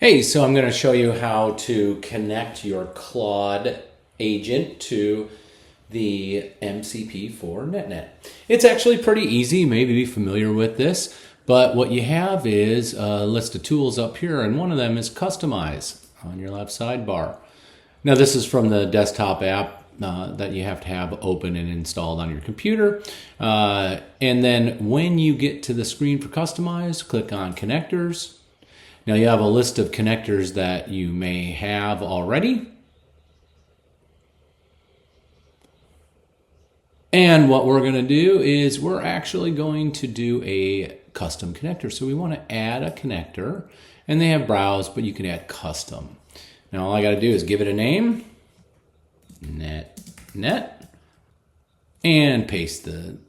Hey, so I'm going to show you how to connect your Claude agent to the MCP for NetNet. It's actually pretty easy. You may be familiar with this, but what you have is a list of tools up here, and one of them is Customize on your left sidebar. Now, this is from the desktop app that you have to have open and installed on your computer. And then when you get to the screen for Customize, click on Connectors. Now you have a list of connectors that you may have already. And what we're going to do is we're actually going to do a custom connector. So we want to add a connector, and they have browse, but you can add custom. Now all I got to do is give it a name, net, and paste the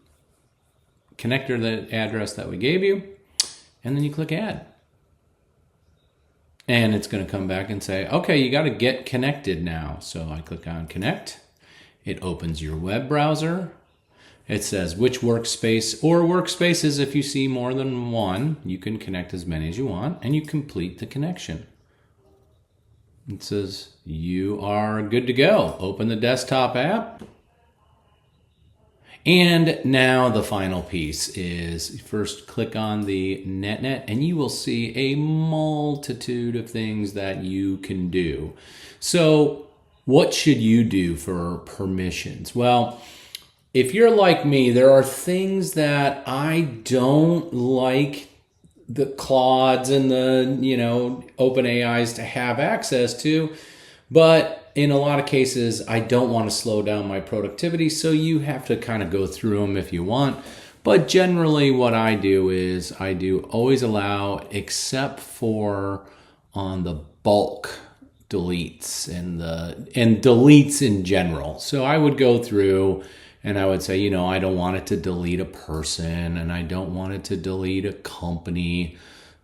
connector, the address that we gave you, and then you click add. And it's going to come back and say, okay, you got to get connected now. So I click on connect. It opens your web browser. It says which workspace or workspaces. If you see more than one, you can connect as many as you want, and you complete the connection. It says you are good to go. Open the desktop app. And now the final piece is first click on the NetNet, and you will see a multitude of things that you can do. So what should you do for permissions? Well, if you're like me, there are things that I don't like the Claudes and the, open AIs to have access to, but in a lot of cases, I don't want to slow down my productivity, so you have to kind of go through them if you want. But generally what I do is I do always allow, except for on the bulk deletes and deletes in general. So I would go through and I would say, I don't want it to delete a person, and I don't want it to delete a company,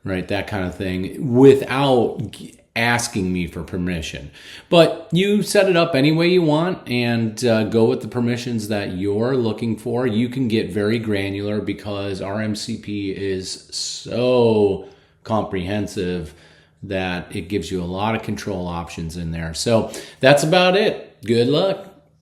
right? That kind of thing, without asking me for permission. But you set it up any way you want, and go with the permissions that you're looking for. You can get very granular because our MCP is so comprehensive that it gives you a lot of control options in there. So that's about it. Good luck.